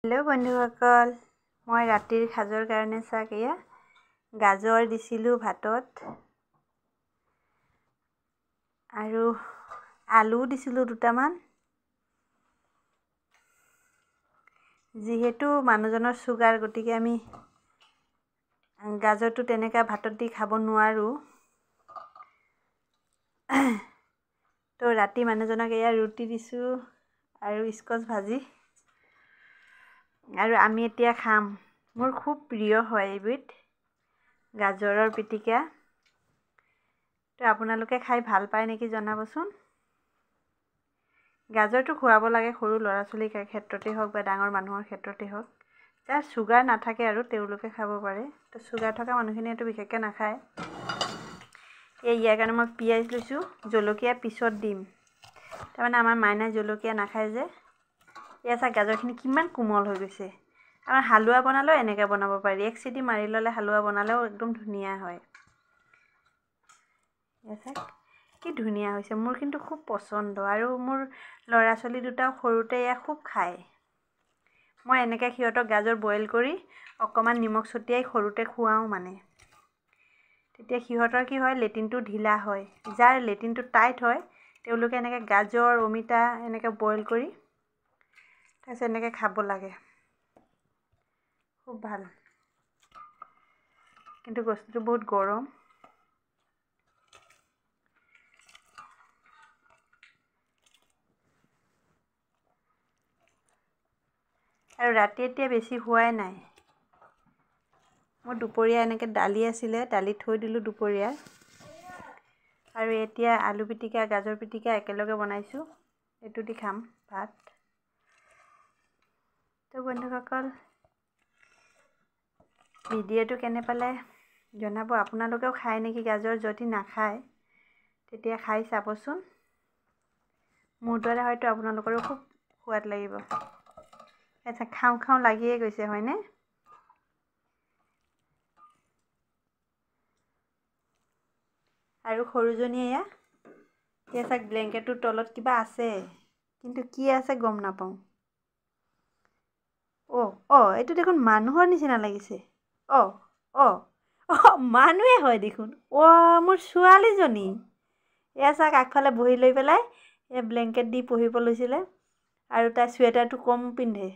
hello बंधुসকল মই ৰাতিৰ খাজৰ কাৰণে চাকিয়া গাজৰ দিছিলো ভাতত আৰু আলু দিছিলো দুটামান যেহেতু মানুহজনৰ সুগাৰ গটিকে আমি গাজৰটো তেনেকা ভাতত দি খাব নোৱাৰো তো ৰাতি মানুহজনক এয়া ৰুটি দিছো আৰু স্কচ ভাজি আৰু আমি এতিয়া খাম মোৰ খুব প্ৰিয় হয় এইবিধ গাজৰৰ পিটিকা তো আপোনালোকে খাই ভাল পায় নেকি জনাবচোন গাজৰটো খুৱাব লাগে সৰু ল'ৰা ছোৱালীৰ ক্ষেত্ৰতে হওক বা ডাঙৰ মানুহৰ ক্ষেত্ৰতে হওক যাৰ সুগাৰ নাথাকে আৰু তেওঁলোকে খাব পাৰে তো সুগাৰ থকা মানুহখিনিয়েতো বিশেষকৈ নাখায় ইয়াৰ কাৰণে মই পিয়াজ লৈছো জলকীয়া পিছত দিম তাৰমানে আমাৰ মাইনা জলকীয়া নাখায় যে এয়া গাজৰখিনি কিমান কোমল হৈ গৈছে আমাৰ হালুৱা বনালেও এনেকৈ বনাব পাৰি এক চিটি মাৰি ল'লে হালুৱা বনালেও একদম ধুনীয়া হয় এয়া কি ধুনীয়া হৈছে মোৰ কিন্তু খুব পছন্দ আৰু মোৰ ল'ৰা ছোৱালী দুটাও সৰুতে এয়া খুব খায় মই এনেকৈ সিহঁতক গাজৰ বইল কৰি অকণমান নিমখ ছটিয়াই সৰুতে খুৱাও মানে তেতিয়া সিহঁতৰ কি হয় লেটিনটো ঢিলা হয় যাৰ লেটিনটো টাইট হয় তেওঁলোকে এনেকৈ গাজৰ অমিতা এনেকৈ বইল কৰি তাৰপিছত এনেকৈ খাব লাগে খুব ভাল কিন্তু বস্তুটো বহুত গৰম আৰু ৰাতি এতিয়া বেছি হোৱাই নাই মোৰ দুপৰীয়া এনেকৈ দালি আছিলে দালি থৈ দিলোঁ দুপৰীয়া আৰু এতিয়া আলু পিটিকা গাজৰ পিটিকা একেলগে বনাইছোঁ এইটো দি খাম ভাত তো বন্ধুসকল ভিডিঅ'টো কেনে পালে জনাব আপোনালোকেও খায় নেকি গাজৰ যদি নাখায় তেতিয়া খাই চাবচোন মোৰ দৰে হয়তো আপোনালোকৰো খুব সোৱাদ লাগিব আচ্ছা খাওঁ খাওঁ লাগিয়ে গৈছে হয়নে আৰু সৰুজনীয়ে এয়া চাক ব্লেংকেটটোৰ তলত কিবা আছে কিন্তু কি আছে গম নাপাওঁ এইটো দেখোন মানুহৰ নিচিনা লাগিছে মানুহে হয় দেখোন মোৰ ছোৱালীজনী এয়া চাক আগফালে বহি লৈ পেলাই এই ব্লেংকেট দি পঢ়িব লৈছিলে আৰু তাই চুৱেটাৰটো কম পিন্ধে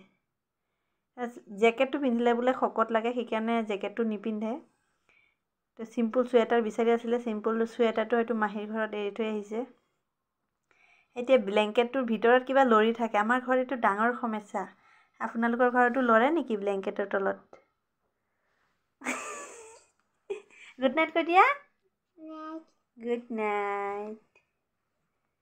জেকেটটো পিন্ধিলে বোলে শকত লাগে সেইকাৰণে জেকেটটো নিপিন্ধে তো চিম্পুল চুৱেটাৰ বিচাৰি আছিলে চিম্পুল চুৱেটাৰটো হয়তো মাহীৰ ঘৰত এৰি থৈ আহিছে এতিয়া ব্লেংকেটটোৰ ভিতৰত কিবা লৰি থাকে আমাৰ ঘৰত এইটো ডাঙৰ সমস্যা আপোনালোকৰ ঘৰতো লৰে নেকি ব্লেংকেটৰ তলত গুড নাইট কৈ দিয়া গুড নাইট